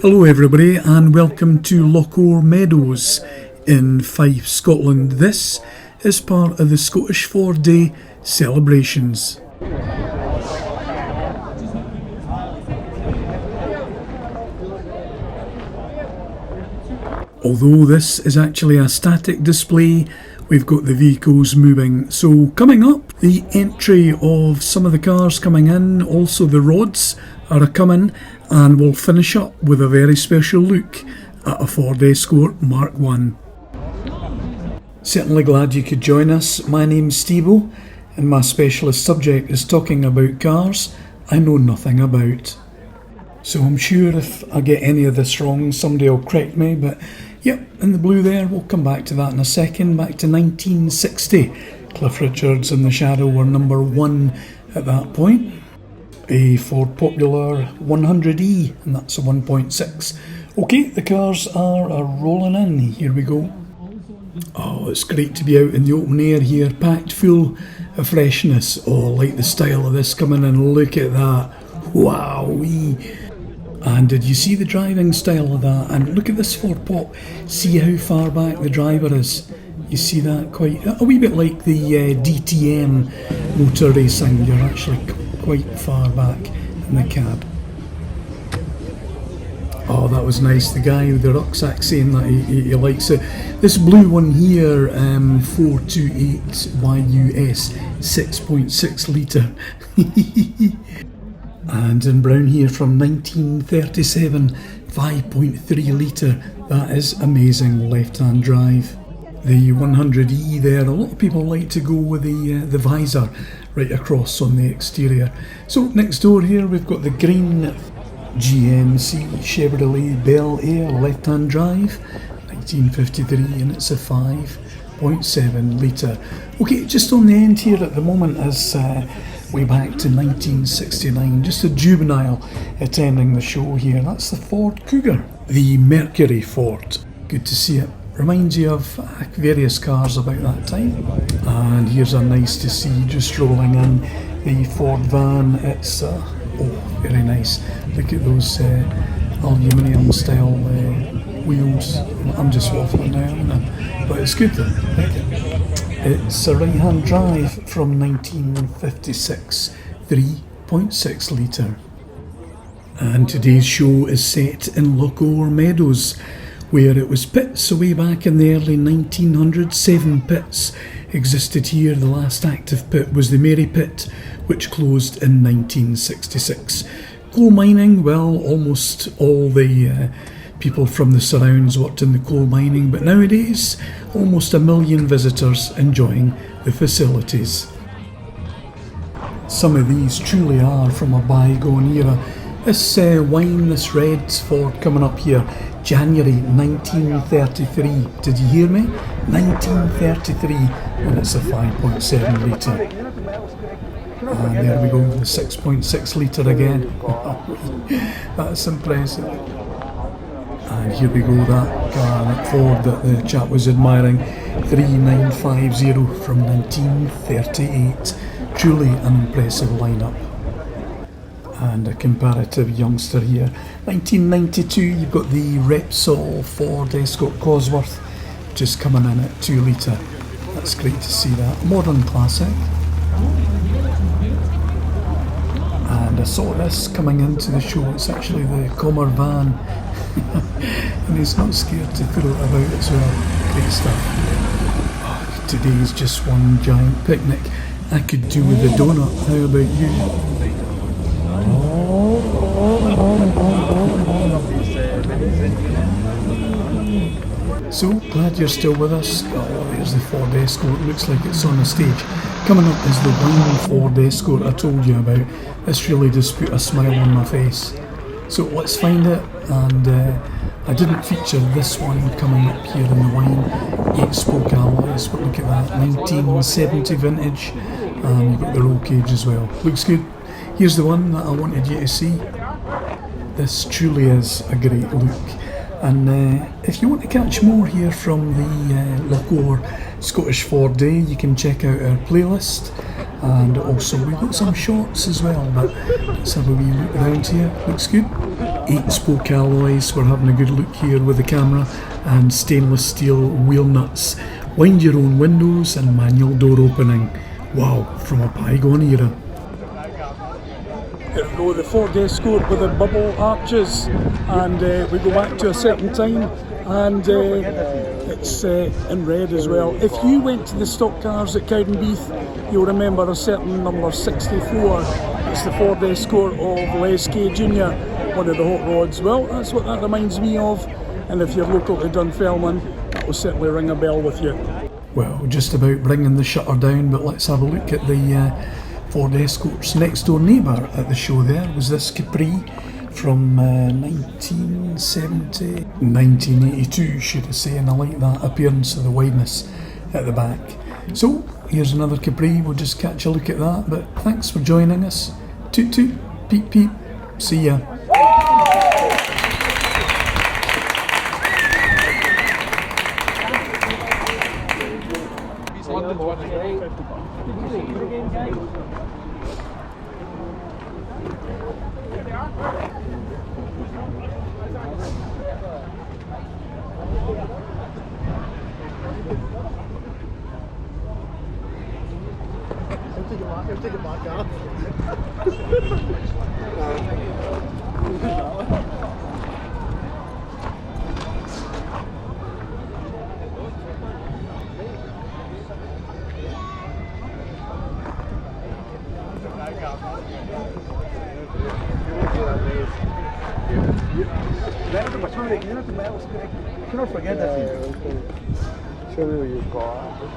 Hello everybody and welcome to Lochore Meadows in Fife, Scotland. This is part of the Scottish Ford Day celebrations. Although this is actually a static display, we've got the vehicles moving. So coming up, the entry of some of the cars coming in, also the rods are coming, and we'll finish up with a very special look at a Ford Escort Mk1. Certainly glad you could join us. My name's Stevo and my specialist subject is talking about cars I know nothing about. So I'm sure if I get any of this wrong somebody will correct me, but yep, in the blue there, we'll come back to that in a second. Back to 1960. Cliff Richards and the Shadow were number one at that point. A Ford Popular 100E, and that's a 1.6. Okay, the cars are rolling in. Here we go. Oh, it's great to be out in the open air here, packed full of freshness. Oh, I like the style of this coming in. Look at that. Wowee. And did you see the driving style of that? And look at this Ford Pop. See how far back the driver is. You see that? Quite a wee bit like the DTM motor racing. You're actually quite far back in the cab. Oh, that was nice. The guy with the rucksack saying that he likes it. This blue one here, 428YUS, 6.6 litre. And in brown here from 1937, 5.3 litre. That is amazing left-hand drive. The 100E there, a lot of people like to go with the visor right across on the exterior. So next door here we've got the green GMC Chevrolet Bel Air left-hand drive, 1953, and it's a 5.7 litre. Okay, just on the end here at the moment is way back to 1969, just a juvenile attending the show here. That's the Ford Cougar, the Mercury Ford. Good to see it. Reminds you of various cars about that time. And here's a nice to see just rolling in the Ford van. It's oh, very nice. Look at those aluminium style wheels. I'm just waffling now, but it's good though. It's a right-hand drive from 1956, 3.6 litre. And today's show is set in Lochore Meadows, where it was pits way back in the early 1900s. 7 pits existed here. The last active pit was the Mary Pit, which closed in 1966. Coal mining, well, almost all the people from the surrounds worked in the coal mining, but nowadays almost 1 million visitors enjoying the facilities. Some of these truly are from a bygone era. This wine, this red Ford coming up here, January 1933. Did you hear me? 1933, and it's a 5.7 litre. And there we go, the 6.6 litre again. That's impressive. And here we go, that car, that Ford that the chap was admiring, 3950 from 1938. Truly an impressive lineup. And a comparative youngster here. 1992, you've got the Repsol Ford Escort Cosworths, just coming in at 2 litre. That's great to see that. Modern classic. And I saw this coming into the show. It's actually the Comer van. And he's not scared to throw it about as well. Great stuff. Oh, today's just one giant picnic. I could do with a donut. How about you? So glad you're still with us. Oh, there's the Ford Escort. Looks like it's on the stage. Coming up is the wine Ford Escort I told you about. This really does put a smile on my face. So let's find it. And I didn't feature this one coming up here in the wine. 8-spoke alloys, but look at that, 1970 vintage. And you've got the roll cage as well. Looks good. Here's the one that I wanted you to see. This truly is a great look. And if you want to catch more here from the Lochore Scottish Ford Day, you can check out our playlist. And also we've got some shorts as well, but let's have a wee look around here. Looks good. 8-spoke alloys. We're having a good look here with the camera, and stainless steel wheel nuts. Wind your own windows and manual door opening. Wow, from a bygone era. There we go, the Ford Escort with the bubble arches, and we go back to a certain time, and it's in red as well. If you went to the stock cars at Cowdenbeath, you'll remember a certain number 64. It's the Ford Escort of Les K Jr., one of the hot rods. Well, that's what that reminds me of, and if you're local to Dunfermline, that will certainly ring a bell with you. Well, just about bringing the shutter down, but let's have a look at the Ford Escort's next door neighbour at the show. There was this Capri from 1982, should I say, and I like that appearance of the wideness at the back. So here's another Capri, we'll just catch a look at that, but thanks for joining us. Toot toot, peep peep, see ya. Take it back off. Show me what you've got.